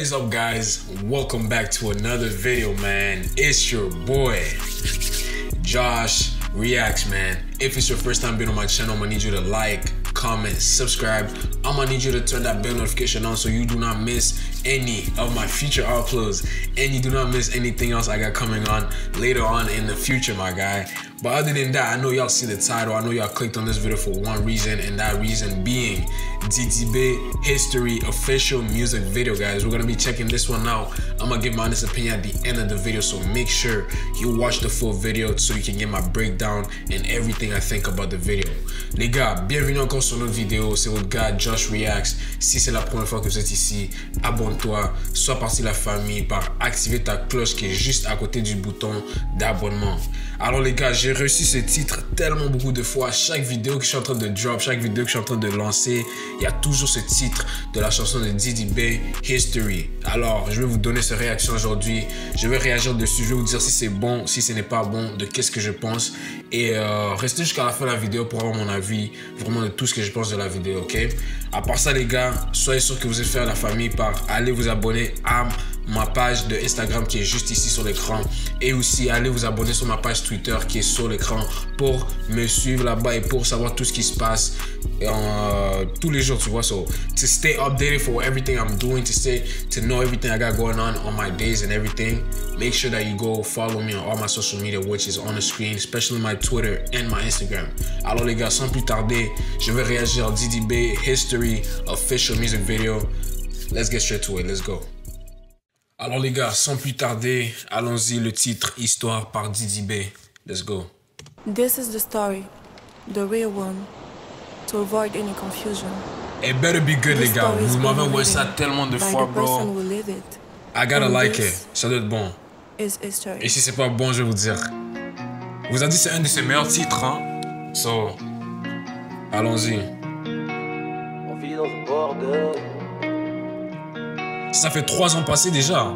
is up, guys? Welcome back to another video, man. It's your boy Josh Reacts, man. If it's your first time being on my channel, I'm gonna need you to like, comment, subscribe. I'm gonna need you to turn that bell notification on so you do not miss any of my future uploads and you do not miss anything else I got coming on later on in the future, my guy. But other than that, I know y'all see the title. I know y'all clicked on this video for one reason, and that reason being DDB History official music video, guys. We're gonna be checking this one out. I'm gonna give my honest opinion at the end of the video, so make sure you watch the full video so you can get my breakdown and everything I think about the video. Les gars, bienvenue encore sur notre vidéo. C'est votre gars Josh Reacts. Si c'est la première fois que vous êtes ici, abonne-toi, sois partie de la famille par activer ta cloche qui est juste à côté du bouton d'abonnement. Alors les gars, j'ai reçu ce titre tellement beaucoup de fois. Chaque vidéo que je suis en train de drop, chaque vidéo que je suis en train de lancer, il y a toujours ce titre de la chanson de DDB History. Alors, je vais vous donner cette réaction aujourd'hui. Je vais réagir dessus, je vais vous dire si c'est bon, si ce n'est pas bon, de qu'est-ce que je pense. Et restez jusqu'à la fin de la vidéo pour avoir mon avis, vraiment de tout ce que je pense de la vidéo, ok? À part ça les gars, soyez sûr que vous êtes fait à la famille par aller vous abonner à ma page de Instagram qui est juste ici sur l'écran, et aussi allez vous abonner sur ma page Twitter qui est sur l'écran pour me suivre là-bas et pour savoir tout ce qui se passe tous les jours, tu vois. So to stay updated for everything I'm doing, to know everything I got going on my days and everything, make sure that you go follow me on all my social media, which is on the screen, especially my Twitter and my Instagram. Alors les gars, sans plus tarder, je vais réagir à DDB History official music video. Let's get straight to it, let's go. Alors les gars, sans plus tarder, allons-y, le titre Histoire par DDB. Let's go. This is the story, the real one, to avoid any confusion. It better be good les gars, vous m'avez envoyé ça tellement de fois, bro. I gotta like it, ça doit être bon. Et si c'est pas bon, je vais vous dire. Vous avez dit c'est un de ses meilleurs titres, hein? So, allons-y. On vit dans le bordel. Ça fait 3 ans passés déjà.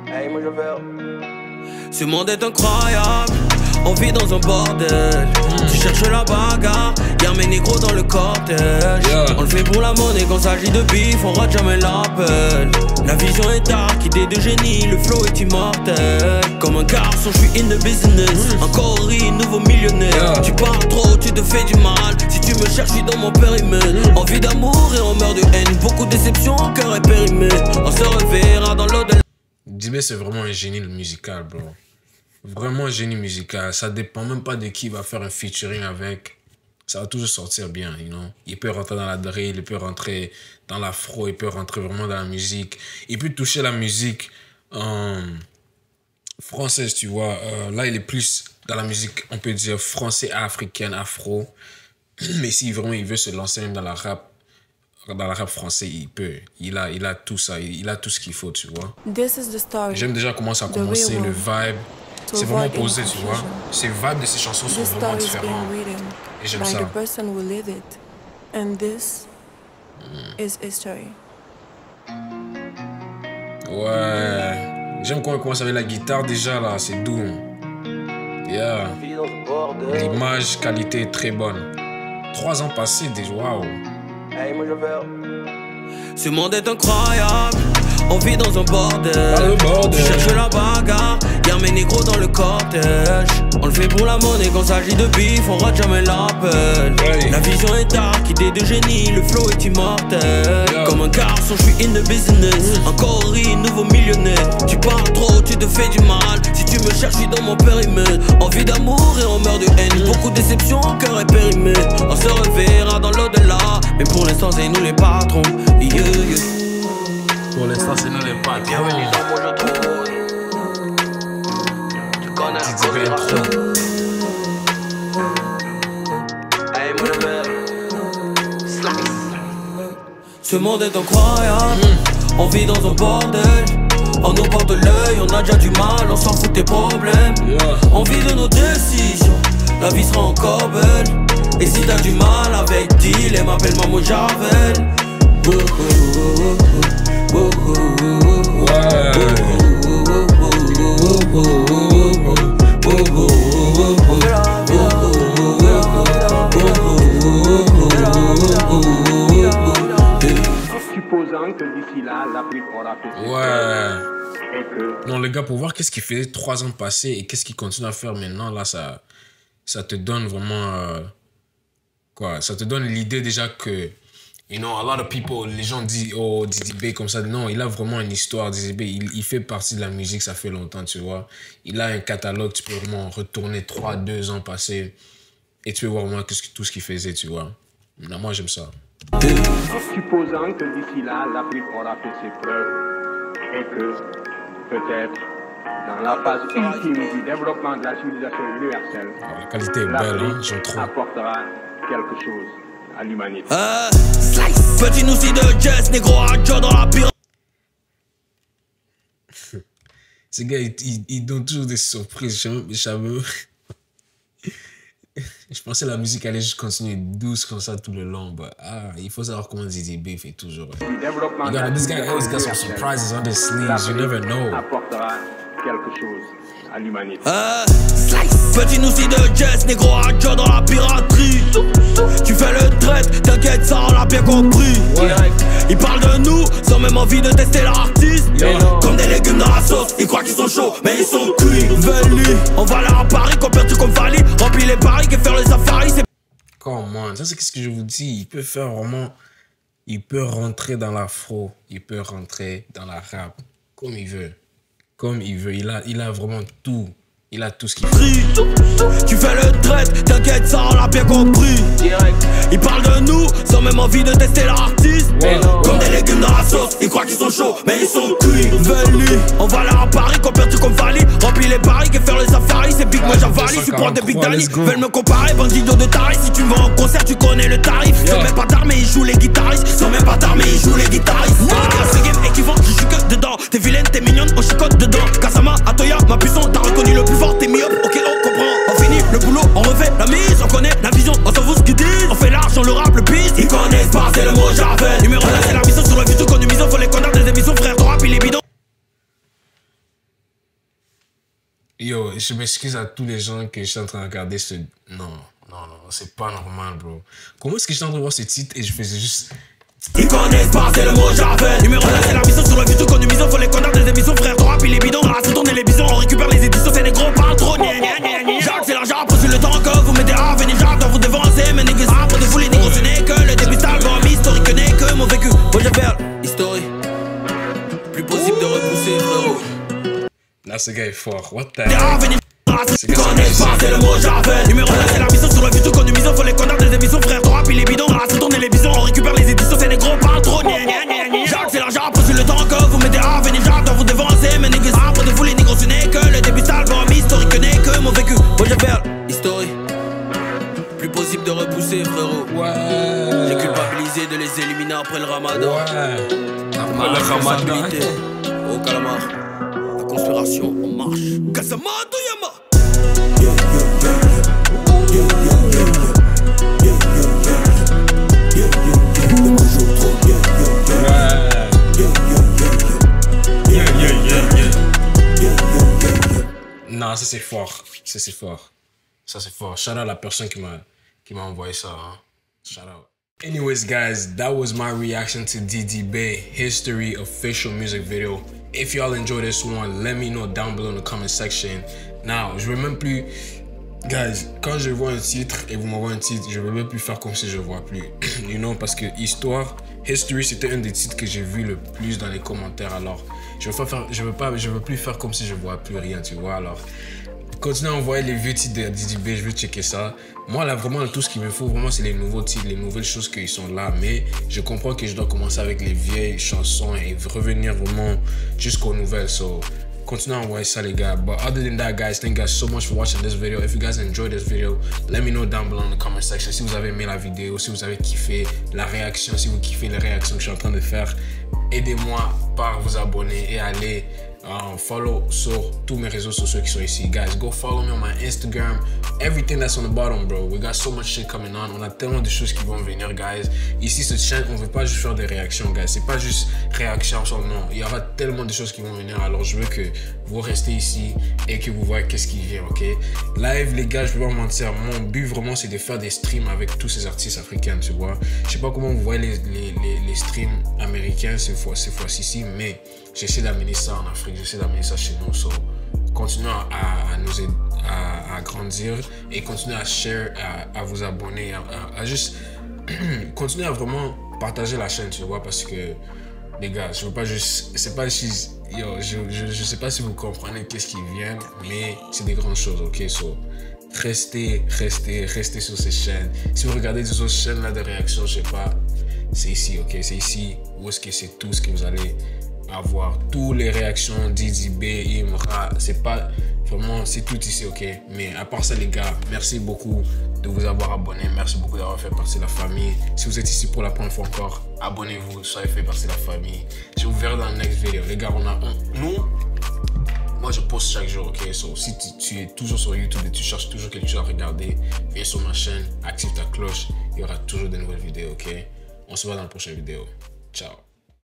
Hey, moi je veux. Ce monde est incroyable, on vit dans un bordel. Tu cherches la bagarre, y'a mes négros dans le cortège. On le fait pour la monnaie, quand s'agit de bif, on rate jamais l'appel. La vision est dark, idée de génie, le flow est immortel. Comme un garçon, je suis in the business. Encore nouveau millionnaire. Tu parles trop, tu te fais du mal. Si tu me cherches, je suis dans mon périmètre. Envie d'amour et on meurt de haine. Beaucoup de déceptions, cœur est périmé. On se reverra dans l'au-delà. DDB c'est vraiment un génie musical, bro. Vraiment un génie musical. Ça dépend même pas de qui va faire un featuring avec. Ça va toujours sortir bien, you know. Il peut rentrer dans la drill, il peut rentrer dans l'afro, il peut rentrer vraiment dans la musique. Il peut toucher la musique française, tu vois. Là, il est plus dans la musique, on peut dire, français, africaine, afro. Mais si vraiment il veut se lancer même dans la rap français, il peut. Il a tout ça, il a tout ce qu'il faut, tu vois. J'aime déjà comment ça a commencé, le vibe. C'est vraiment posé, tu vois. Ces vibes de ces chansons sont vraiment différents. Et j'aime ça. Ouais. J'aime comment il commence avec la guitare déjà là, c'est doux. Yeah. L'image, qualité est très bonne. 3 ans passés déjà, waouh. Hey, moi je veux. Ce monde est incroyable, on vit dans un bordel. Tu cherches la bagarre, y'a mes négros dans le cortège. On le fait pour la monnaie, quand s'agit de bif, on rate jamais l'appel. La vision est dark, idée de génie, le flow est immortel. Comme un garçon, je suis in the business. Encore nouveau millionnaire. Tu parles trop, tu te fais du mal. Si tu me cherches, je suis dans mon périmètre. Envie d'amour et on meurt de haine. Beaucoup de déceptions, cœur est périmé. On se reverra dans l'au-delà. Mais pour l'instant, c'est nous les patrons. Pour l'instant, c'est nous les patrons. Bienvenue dans mon jeu trop. Tu connais un peu de rap. Hey, moi je veux. Slice. Ce monde est incroyable, on vit dans un bordel. On nous porte l'œil, on a déjà du mal, on s'en fout des problèmes. On vit de nos décisions, la vie sera encore belle. Et si t'as du mal avec Deal, et m'appelle Maman Javel. Supposant que d'ici là, la pluie aura fait. Ouais. Non, les gars, pour voir qu'est-ce qu'il faisait 3 ans passés et qu'est-ce qu'il continue à faire maintenant, là, ça te donne vraiment... quoi, ça te donne l'idée déjà que... You know, a lot of people, les gens disent, oh, Diddy B comme ça. Non, il a vraiment une histoire, Diddy B. Il fait partie de la musique, ça fait longtemps, tu vois. Il a un catalogue, tu peux vraiment retourner 2 ans passés et tu peux voir vraiment tout ce qu'il faisait, tu vois. Non, moi, j'aime ça. En supposant que d'ici là, l'Afrique aura fait ses preuves et que, peut-être, dans la phase ultime du développement de la civilisation universelle, La qualité est belle, hein, j'aime trop. apportera quelque chose à l'humanité. Petit noussi de jazz, négro à Joe dans la pyramide. Ces gars, ils donnent toujours des surprises. Je pensais que la musique allait juste continuer douce comme ça tout le long. But, il faut savoir comment Diddy B fait toujours. This guy always got some surprises on his sleeves. You never know. Apportera quelque chose à l'humanité. Petit noussi de jazz, négro à Joe dans la piraterie. Tu fais le traite, t'inquiète, ça on l'a bien compris. Ils parlent de nous sans même envie de tester l'artiste. Comme des légumes dans la sauce, ils croient qu'ils sont chauds, mais ils sont cuits. Veli, on va là à Paris, qu'on perd tout comme Fali. Remplis les paris, et faire le safari, c'est. Come on, ça c'est qu'est-ce que je vous dis. Il peut faire vraiment. Il peut rentrer dans l'afro, il peut rentrer dans la rap, comme il veut. Comme il veut, il a vraiment tout. Il a tout ce qu'il faut. Tu fais le traite, t'inquiète, ça on l'a bien compris. Ils parlent de nous sans même envie de tester l'artiste. Comme des légumes dans la sauce, ils croient qu'ils sont chauds, mais ils sont cuits. Veli, on va là à Paris, qu'on perd tout comme Fali. Remplis les paris, et faire le safari, c'est big, moi j'avalise. Tu prends des big Danny, veulent me comparer, bandido de tarif. Si tu vas en concert, tu connais le tarif. Sans même pas d'armes, ils jouent les guitaristes. Sans même pas d'armes, ils jouent les guitaristes. Ce game équivalent, je suis que dedans. T'es vilaine, t'es mignonne, on chicote dedans. Kasama, Atoya, ma puissance, t'as reconnu le plus fort, t'es mis up, ok, on comprend. On finit le boulot, on refait la mise, on connaît la vision, on s'en fout ce qu'ils disent. On fait l'argent, le rap, le piste. Ils connaissent pas, c'est le mot Javel. Numéro 1, c'est la mission sur le visu qu'on nous mise, faut les condamner des émissions, frère, ton rap, il est bidon. Yo, je m'excuse à tous les gens que je suis en train de regarder ce... Non, c'est pas normal, bro. Comment est-ce que je suis en train de voir ce titre et je faisais juste... Ils connaissent pas, c'est le mot Javel. Numéro 1, c'est la mission sur le visu qu'on nous mise, faut les condamner des émissions, frère, ton rap, il est bidon. Dans la tourne et les bisons, on récupère les éditions, c'est des gros parlent trop. Jacques, c'est l'argent, après le temps que vous mettez à venir, j'attends vous devancer, mais négocier. Après de vous les négros, ce n'est que le début d'album historique, n'est que mon vécu. Moi je perds, historique. Plus possible de repousser, frérot. Là, ce gars est fort. What the hell? Ils connaissent pas, c'est le mot Javel. Numéro 1, c'est la mission sur le visu qu'on nous mise, faut les condamner des émissions, frère, ton rap, il est bidon. Dans la tourne et les bisons, on récupère les éditions, c'est des gros parlent trop. Jacques, c'est l'argent, après le temps que vous mettez à venir, j'attends vous devancer, mais négocier. Après de vous les négros, ce n'est que le début d'album historique, n'est que mon vécu. Moi je perds, historique. Plus possible de repousser, frérot. Ouais. J'ai culpabilisé de les éliminer après le ramadan. Ouais. Après le ramadan. Au calamar. La conspiration, on marche. Kasama Toyama. Non, ça c'est fort. Ça c'est fort. Ça c'est fort. Shout out à la personne qui m'a envoyé ça. Hein. Shout out. Anyways, guys, that was my reaction to Diddy B History official music video. If y'all enjoyed this one, let me know down below in the comment section. Now, je veux même plus... Guys, quand je vois un titre et vous m'envoyez un titre, je veux même plus faire comme si je vois plus. You know, parce que History, c'était un des titres que j'ai vu le plus dans les commentaires. Alors, je veux plus faire comme si je vois plus rien, tu vois. Alors, continuez à envoyer les vieux titres de Diddy B, je vais checker ça. Moi, là, vraiment, tout ce qu'il me faut, vraiment, c'est les nouveaux titres, les nouvelles choses qui sont là. Mais je comprends que je dois commencer avec les vieilles chansons et revenir vraiment jusqu'aux nouvelles. So, continuez à envoyer ça, les gars. But other than that, guys, thank you guys so much for watching this video. If you guys enjoyed this video, let me know down below in the comment section. Si vous avez aimé la vidéo, si vous avez kiffé la réaction, si vous kiffez les réactions que je suis en train de faire, aidez-moi par vous abonner et aller follow sur tous mes réseaux sociaux qui sont ici. Guys, go follow me on my Instagram, everything that's on the bottom, bro. We got so much shit coming on. On a tellement de choses qui vont venir, guys. Ici, cette chaîne, on veut pas juste faire des réactions, guys. C'est pas juste réaction, non. Il y aura tellement de choses qui vont venir. Alors, je veux que vous restez ici et que vous voyez qu'est-ce qui vient, ok? Live, les gars, je vais pas mentir. Mon but, vraiment, c'est de faire des streams avec tous ces artistes africains, tu vois. Je sais pas comment vous voyez les streams américains ces fois-ci, mais j'essaie d'amener ça en Afrique. J'essaie d'amener ça chez nous. So, continuez à nous aider à grandir et continuez à share, à vous abonner, à juste continuer à vraiment partager la chaîne, tu vois, parce que les gars, je veux pas juste, c'est pas juste, yo, je sais pas si vous comprenez qu'est-ce qui vient, mais c'est des grandes choses, ok? So, restez sur ces chaînes. Si vous regardez des autres chaînes là de réaction, je sais pas, c'est ici, ok? C'est ici où est-ce que c'est tout ce que vous allez avoir, toutes les réactions Didi B, Imra, c'est pas vraiment, c'est tout ici, ok? Mais à part ça, les gars, merci beaucoup de vous avoir abonné, merci beaucoup d'avoir fait partie de la famille. Si vous êtes ici pour la première fois encore, abonnez-vous, soyez fait partie de la famille. Je vous verrai dans la next vidéo, les gars. Moi je poste chaque jour, ok? So, si tu es toujours sur YouTube et tu cherches toujours quelque chose à regarder, viens sur ma chaîne, active ta cloche, il y aura toujours de nouvelles vidéos, ok? On se voit dans la prochaine vidéo. Ciao.